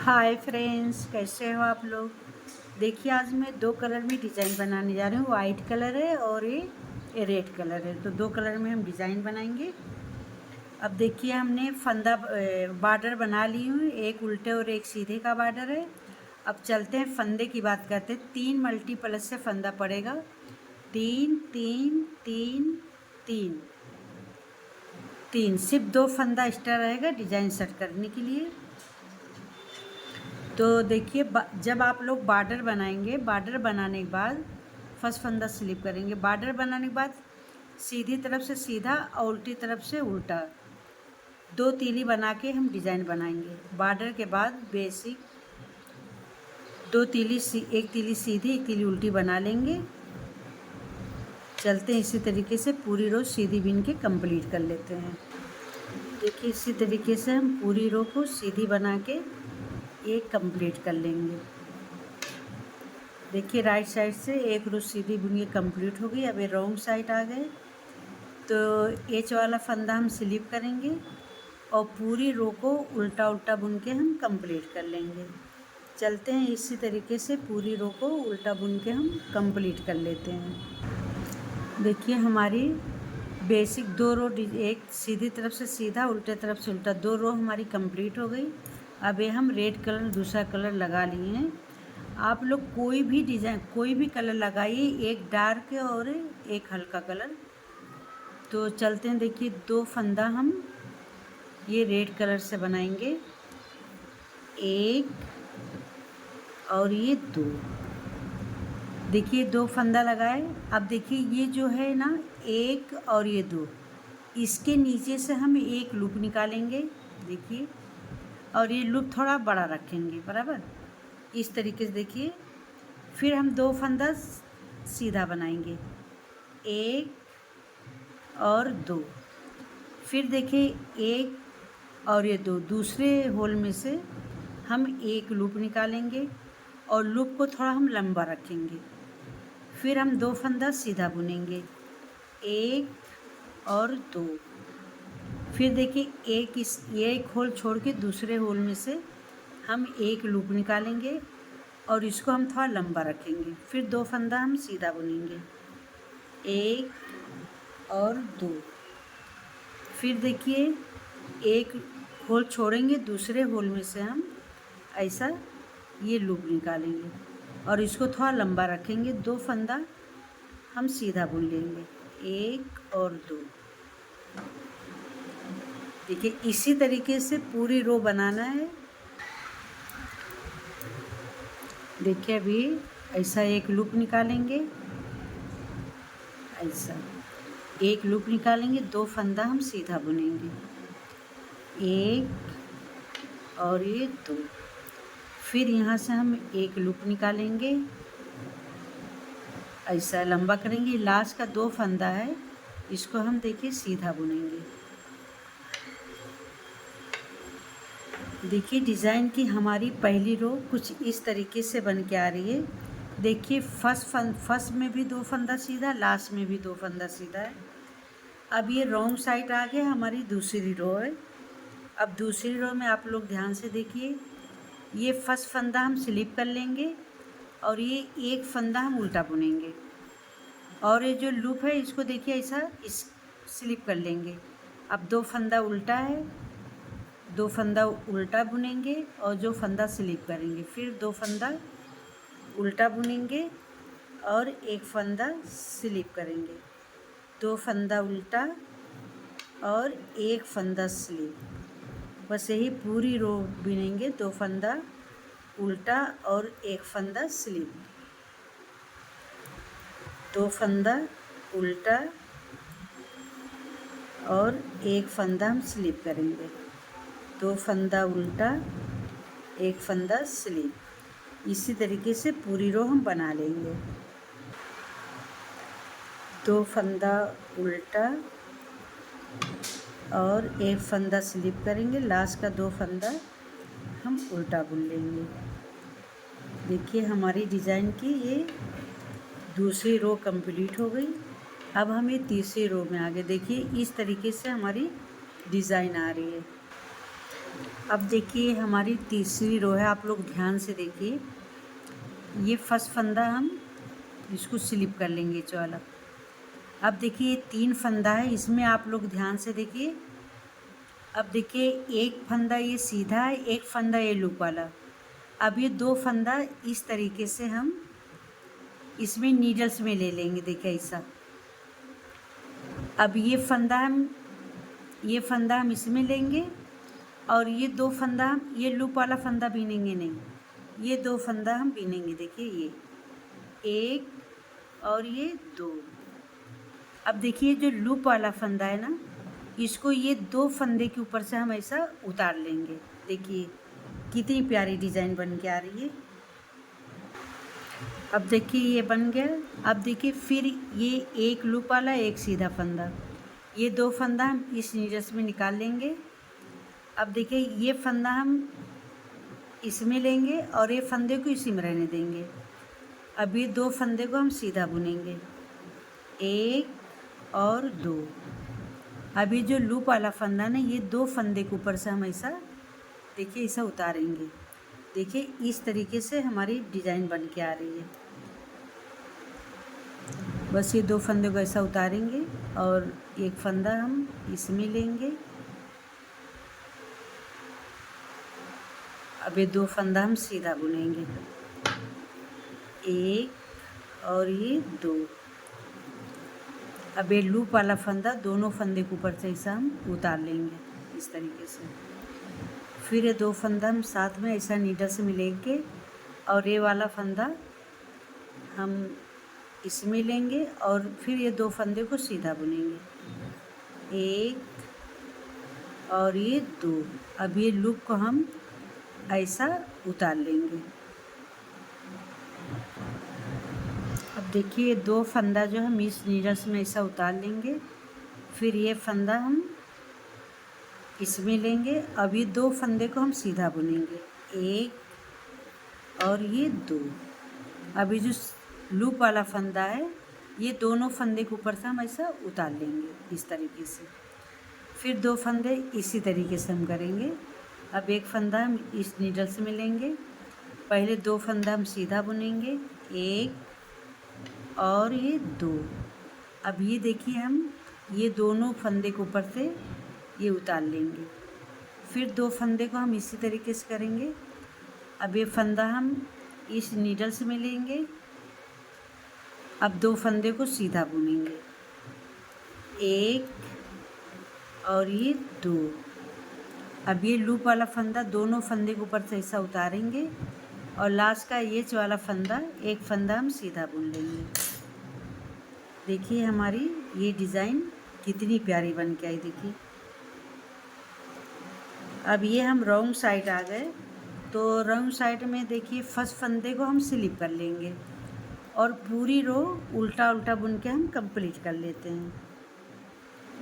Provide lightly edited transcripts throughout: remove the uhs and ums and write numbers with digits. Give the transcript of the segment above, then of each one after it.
Hi friends, कैसे हो आप लोग। देखिए, आज मैं दो कलर में डिज़ाइन बनाने जा रही हूँ। वाइट कलर है और ये रेड कलर है। तो दो कलर में हम डिज़ाइन बनाएंगे। अब देखिए, हमने फंदा बॉर्डर बना ली हूँ। एक उल्टे और एक सीधे का बॉर्डर है। अब चलते हैं फंदे की बात करते हैं। 3 मल्टीप्लस से फंदा पड़ेगा। 3 3 3 3 3। सिर्फ 2 फंदा एक्स्ट्रा रहेगा डिज़ाइन सेट करने के लिए। तो देखिए, जब आप लोग बॉर्डर बनाएंगे, बॉर्डर बनाने के बाद फर्स्ट फंदा स्लिप करेंगे। बॉर्डर बनाने के बाद सीधी तरफ से सीधा और उल्टी तरफ से उल्टा 2 तीली बना के हम डिज़ाइन बनाएंगे। बॉर्डर के बाद बेसिक 2 तीली, एक तीली सीधी एक तीली उल्टी बना लेंगे। चलते हैं इसी तरीके से पूरी रो सीधी बीन के कंप्लीट कर लेते हैं। देखिए, इसी तरीके से हम पूरी रो को सीधी बना के एक कंप्लीट कर लेंगे। देखिए, राइट साइड से एक रो सीधी बुनिए कंप्लीट हो गई। अब ये रॉन्ग साइड आ गए तो एच वाला फंदा हम स्लिप करेंगे और पूरी रो को उल्टा उल्टा बुन के हम कंप्लीट कर लेंगे। चलते हैं इसी तरीके से पूरी रो को उल्टा बुन के हम कंप्लीट कर लेते हैं। देखिए, हमारी बेसिक 2 रो, एक सीधी तरफ से सीधा उल्टे तरफ से उल्टा 2 रो हमारी कंप्लीट हो गई। अब ये हम रेड कलर, दूसरा कलर लगा लिए हैं। आप लोग कोई भी डिज़ाइन, कोई भी कलर लगाइए, एक डार्क और एक हल्का कलर। तो चलते हैं। देखिए, 2 फंदा हम ये रेड कलर से बनाएंगे, एक और ये 2। देखिए, 2 फंदा लगाए। अब देखिए, ये जो है ना, एक और ये 2, इसके नीचे से हम एक लूप निकालेंगे। देखिए, और ये लूप थोड़ा बड़ा रखेंगे, बराबर इस तरीके से। देखिए, फिर हम 2 फंदा सीधा बनाएंगे, एक और 2। फिर देखिए, एक और ये 2, दूसरे होल में से हम एक लूप निकालेंगे और लूप को थोड़ा हम लंबा रखेंगे। फिर हम 2 फंदा सीधा बुनेंगे, एक और 2। फिर देखिए, एक होल छोड़ के दूसरे होल में से हम एक लूप निकालेंगे और इसको हम थोड़ा लंबा रखेंगे। फिर 2 फंदा हम सीधा बुनेंगे, एक और 2। फिर देखिए, एक होल छोड़ेंगे, दूसरे होल में से हम ऐसा ये लूप निकालेंगे और इसको थोड़ा लंबा रखेंगे। 2 फंदा हम सीधा बुन लेंगे, एक और 2। देखिए, इसी तरीके से पूरी रो बनाना है। देखिए, अभी ऐसा एक लूप निकालेंगे, ऐसा एक लूप निकालेंगे, 2 फंदा हम सीधा बुनेंगे, एक और ये 2। फिर यहाँ से हम एक लूप निकालेंगे, ऐसा लंबा करेंगे। लास्ट का 2 फंदा है, इसको हम देखिए सीधा बुनेंगे। देखिए, डिज़ाइन की हमारी पहली रो कुछ इस तरीके से बन के आ रही है। देखिए, फर्स्ट में भी 2 फंदा सीधा, लास्ट में भी 2 फंदा सीधा है। अब ये रॉन्ग साइड आ गया, हमारी दूसरी रो है। अब दूसरी रो में आप लोग ध्यान से देखिए, ये फर्स्ट फंदा हम स्लिप कर लेंगे और ये एक फंदा हम उल्टा बुनेंगे और ये जो लूप है इसको देखिए ऐसा इस स्लिप कर लेंगे। अब 2 फंदा उल्टा है, 2 फंदा उल्टा बुनेंगे और जो फंदा स्लिप करेंगे। फिर 2 फंदा उल्टा बुनेंगे और एक फंदा स्लिप करेंगे, 2 फंदा उल्टा और एक फंदा स्लिप। बस यही पूरी रो बुनेंगे, 2 फंदा उल्टा और एक फंदा स्लिप, 2 फंदा उल्टा और एक फंदा हम स्लिप करेंगे, 2 फंदा उल्टा एक फंदा स्लिप। इसी तरीके से पूरी रो हम बना लेंगे। 2 फंदा उल्टा और एक फंदा स्लिप करेंगे, लास्ट का 2 फंदा हम उल्टा बुन लेंगे। देखिए, हमारी डिज़ाइन की ये दूसरी रो कंप्लीट हो गई। अब हम ये तीसरी रो में आ गए। देखिए, इस तरीके से हमारी डिज़ाइन आ रही है। अब देखिए हमारी तीसरी रो है, आप लोग ध्यान से देखिए। ये फर्स्ट फंदा हम इसको स्लिप कर लेंगे इस वाला। अब देखिए 3 फंदा है, इसमें आप लोग ध्यान से देखिए। अब देखिए एक फंदा ये सीधा है, एक फंदा ये लूप वाला। अब ये 2 फंदा इस तरीके से हम इसमें नीडल्स में ले लेंगे, देखिए ऐसा। अब ये फंदा हम इसमें लेंगे और ये 2 फंदा हम ये लूप वाला फंदा बीनेंगे नहीं, ये 2 फंदा हम बीनेंगे, देखिए ये 1 और ये 2। अब देखिए जो लूप वाला फंदा है ना, इसको ये 2 फंदे के ऊपर से हम ऐसा उतार लेंगे। देखिए कितनी प्यारी डिज़ाइन बन के आ रही है। अब देखिए ये बन गया। अब देखिए फिर ये एक लूप वाला एक सीधा फंदा, ये 2 फंदा हम इस नीडल्स में निकाल लेंगे। अब देखिए ये फंदा हम इसमें लेंगे और ये फंदे को इसी में रहने देंगे। अब ये 2 फंदे को हम सीधा बुनेंगे, 1 और 2। अब ये जो लूप वाला फंदा ना, ये 2 फंदे के ऊपर से हम ऐसा देखिए ऐसा उतारेंगे। देखिए इस तरीके से हमारी डिज़ाइन बन के आ रही है। बस ये 2 फंदे को ऐसा उतारेंगे और एक फंदा हम इसमें लेंगे। अब ये 2 फंदा हम सीधा बुनेंगे, 1 और ये 2। अब ये लूप वाला फंदा दोनों फंदे के ऊपर से ऐसा हम उतार लेंगे इस तरीके से। फिर ये 2 फंदा हम साथ में ऐसा नीडल से मिलेंगे और ये वाला फंदा हम इसमें लेंगे और फिर ये 2 फंदे को सीधा बुनेंगे, 1 और ये 2। अब ये लूप को हम ऐसा उतार लेंगे। अब देखिए 2 फंदा जो हम इस नीडल्स में ऐसा उतार लेंगे, फिर ये फंदा हम इसमें लेंगे। अब ये 2 फंदे को हम सीधा बुनेंगे, 1 और ये 2। अब ये जो लूप वाला फंदा है, ये दोनों फंदे के ऊपर से हम ऐसा उतार लेंगे इस तरीके से। फिर 2 फंदे इसी तरीके से हम करेंगे। अब एक फंदा हम इस नीडल्स में लेंगे, पहले 2 फंदा हम सीधा बुनेंगे, 1 और ये 2। अब ये देखिए हम ये दोनों फंदे के ऊपर से ये उतार लेंगे। फिर 2 फंदे को हम इसी तरीके से करेंगे। अब ये फंदा हम इस नीडल्स में लेंगे, अब 2 फंदे को सीधा बुनेंगे, 1 और ये 2। अब ये लूप वाला फंदा दोनों फंदे के ऊपर से ऐसा उतारेंगे और लास्ट का ये वाला फंदा एक फंदा हम सीधा बुन लेंगे। देखिए हमारी ये डिज़ाइन कितनी प्यारी बन के आई, देखिए। अब ये हम रॉन्ग साइड आ गए, तो रॉन्ग साइड में देखिए फर्स्ट फंदे को हम स्लिप कर लेंगे और पूरी रो उल्टा उल्टा बुन के हम कंप्लीट कर लेते हैं।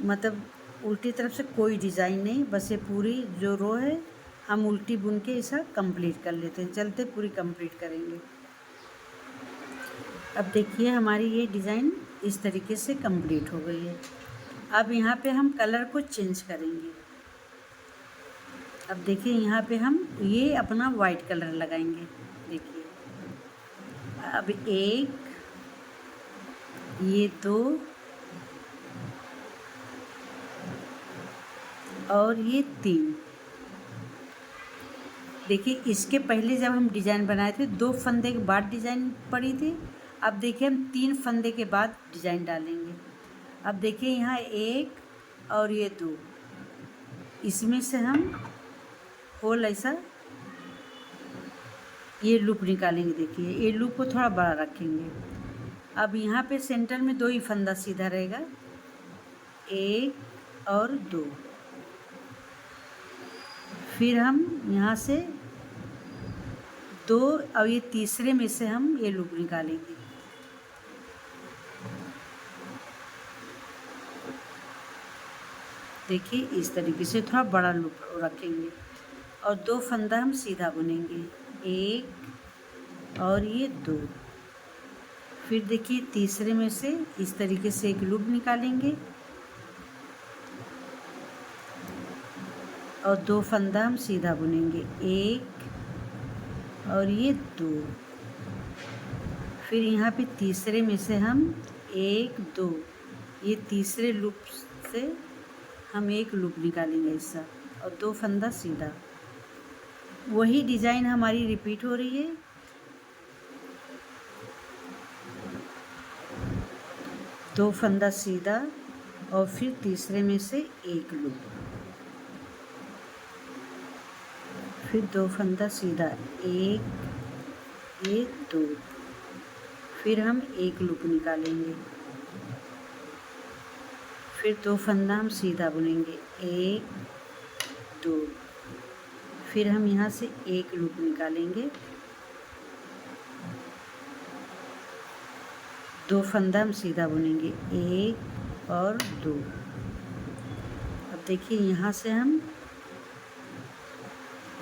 मतलब उल्टी तरफ से कोई डिज़ाइन नहीं, बस ये पूरी जो रो है हम उल्टी बुन के ऐसा कंप्लीट कर लेते हैं। चलते पूरी कंप्लीट करेंगे। अब देखिए हमारी ये डिज़ाइन इस तरीके से कंप्लीट हो गई है। अब यहाँ पे हम कलर को चेंज करेंगे। अब देखिए यहाँ पे हम ये अपना वाइट कलर लगाएंगे। देखिए अब 1 ये 2 और ये 3। देखिए इसके पहले जब हम डिज़ाइन बनाए थे 2 फंदे के बाद डिज़ाइन पड़ी थी। अब देखिए हम 3 फंदे के बाद डिज़ाइन डालेंगे। अब देखिए यहाँ 1 और ये 2, इसमें से हम होल ऐसा ये लूप निकालेंगे। देखिए ये लूप को थोड़ा बड़ा रखेंगे। अब यहाँ पे सेंटर में 2 ही फंदा सीधा रहेगा, 1 और 2। फिर हम यहाँ से 2 और ये तीसरे में से हम ये लूप निकालेंगे। देखिए इस तरीके से थोड़ा बड़ा लूप रखेंगे और 2 फंदा हम सीधा बुनेंगे, 1 और ये 2। फिर देखिए तीसरे में से इस तरीके से एक लूप निकालेंगे। और 2 फंदा हम सीधा बुनेंगे, 1 और ये 2। फिर यहाँ पे तीसरे में से हम 1 2 ये तीसरे लूप से हम एक लूप निकालेंगे ऐसा, और 2 फंदा सीधा। वही डिज़ाइन हमारी रिपीट हो रही है। दो फंदा सीधा और फिर तीसरे में से एक लूप, फिर 2 फंदा सीधा, 1 ये 2, फिर हम एक लूप निकालेंगे, फिर 2 फंदा हम सीधा बुनेंगे, 1 2, फिर हम यहाँ से एक लूप निकालेंगे, 2 फंदा हम सीधा बुनेंगे, 1 और 2। अब देखिए यहाँ से हम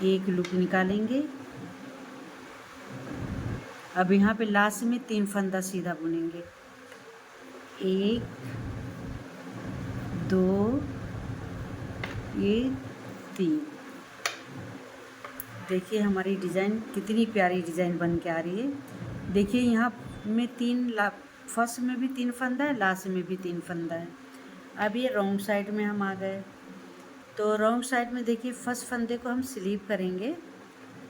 एक लूप निकालेंगे। अब यहाँ पे लास्ट में 3 फंदा सीधा बुनेंगे, 1 2 ये 3। देखिए हमारी डिज़ाइन कितनी प्यारी डिज़ाइन बन के आ रही है। देखिए यहाँ में फर्स्ट में भी 3 फंदा है, लास्ट में भी 3 फंदा है। अब ये रॉन्ग साइड में हम आ गए, तो रॉन्ग साइड में देखिए फर्स्ट फंदे को हम स्लीप करेंगे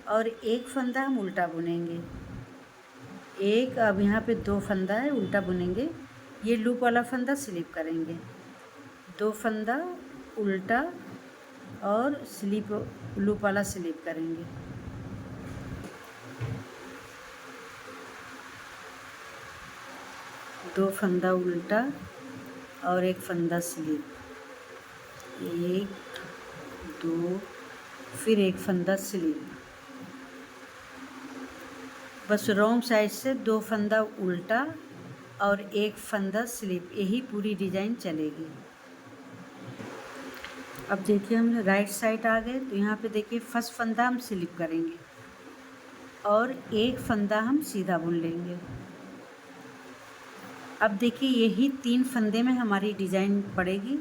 और एक फंदा हम उल्टा बुनेंगे, एक। अब यहाँ पे 2 फंदा है, उल्टा बुनेंगे, ये लूप वाला फंदा स्लीप करेंगे, 2 फंदा उल्टा और स्लीप लूप वाला स्लीप करेंगे। दो फंदा उल्टा और एक फंदा स्लीप, 1 2 फिर एक फंदा स्लीप। बस रॉन्ग साइड से 2 फंदा उल्टा और एक फंदा स्लीप, यही पूरी डिज़ाइन चलेगी। अब देखिए हम राइट साइड आ गए, तो यहाँ पे देखिए फर्स्ट फंदा हम स्लिप करेंगे और एक फंदा हम सीधा बुन लेंगे। अब देखिए यही 3 फंदे में हमारी डिज़ाइन पड़ेगी।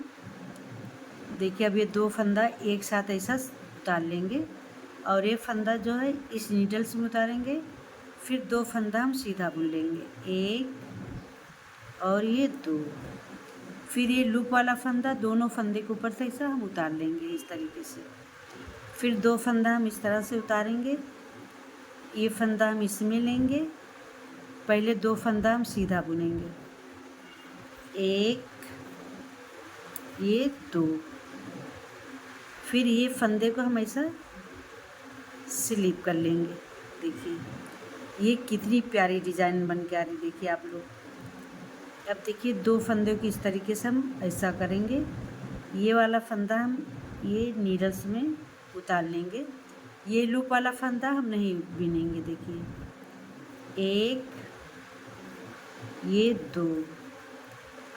देखिए अब ये 2 फंदा एक साथ ऐसा उतार लेंगे और ये फंदा जो है इस नीडल्स में उतारेंगे, फिर 2 फंदा हम सीधा बुन लेंगे, 1 और ये 2। फिर ये लूप वाला फंदा दोनों फंदे के ऊपर से ऐसा हम उतार लेंगे इस तरीके से। फिर 2 फंदा हम इस तरह से उतारेंगे, ये फंदा हम इसमें लेंगे, पहले 2 फंदा हम सीधा बुनेंगे, 1 ये 2। फिर ये फंदे को हम ऐसा स्लिप कर लेंगे। देखिए ये कितनी प्यारी डिज़ाइन बन के आ रही, देखिए आप लोग। अब देखिए 2 फंदे को इस तरीके से हम ऐसा करेंगे, ये वाला फंदा हम ये नीडल्स में उतार लेंगे, ये लूप वाला फंदा हम नहीं बिनेंगे। देखिए 1 ये 2।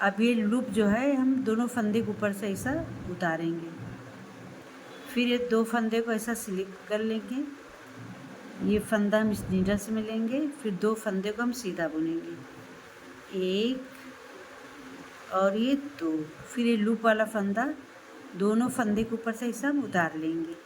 अब ये लूप जो है हम दोनों फंदे के ऊपर से ऐसा उतारेंगे, फिर ये 2 फंदे को ऐसा स्लिप कर लेंगे, ये फंदा हम इस नीडल्स में लेंगे, फिर 2 फंदे को हम सीधा बुनेंगे, 1 और ये 2। फिर ये लूप वाला फंदा दोनों फंदे के ऊपर से ऐसा हम उतार लेंगे।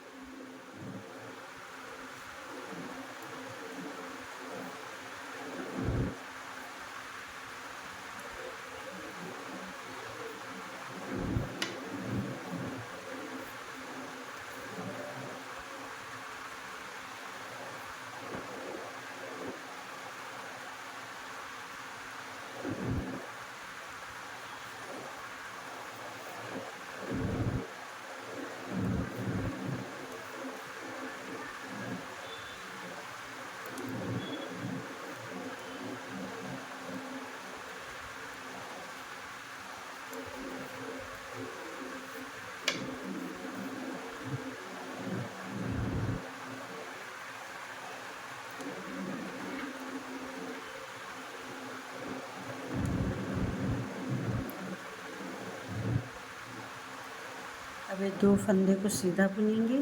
अब ये 2 फंदे को सीधा बुनेंगे,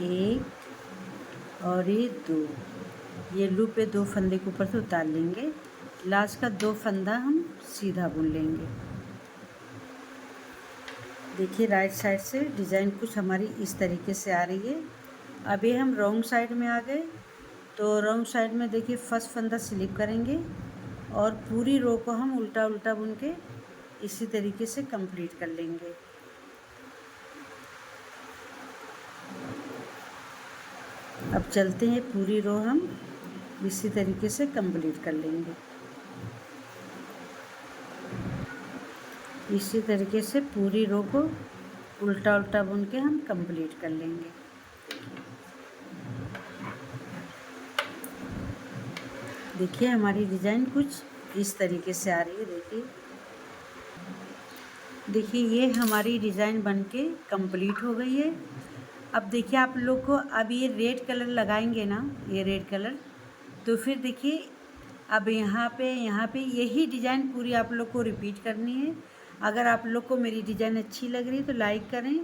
1 और ये 2। ये लूप पे 2 फंदे के ऊपर से उतार लेंगे, लास्ट का 2 फंदा हम सीधा बुन लेंगे। देखिए राइट साइड से डिज़ाइन कुछ हमारी इस तरीके से आ रही है। अभी हम रॉन्ग साइड में आ गए, तो रॉन्ग साइड में देखिए फर्स्ट फंदा स्लिप करेंगे और पूरी रो को हम उल्टा उल्टा बुन के इसी तरीके से कंप्लीट कर लेंगे। अब चलते हैं, पूरी रो हम इसी तरीके से कंप्लीट कर लेंगे। इसी तरीके से पूरी रो को उल्टा उल्टा बुन के हम कंप्लीट कर लेंगे। देखिए हमारी डिज़ाइन कुछ इस तरीके से आ रही है। देखिए ये हमारी डिज़ाइन बन के कंप्लीट हो गई है। अब देखिए आप लोग को अब ये रेड कलर लगाएंगे ना, ये रेड कलर, तो फिर देखिए अब यहाँ पे यही डिज़ाइन पूरी आप लोग को रिपीट करनी है। अगर आप लोग को मेरी डिज़ाइन अच्छी लग रही है तो लाइक करें,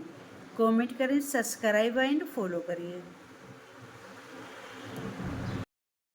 कमेंट करें, सब्सक्राइब एंड फॉलो करिए।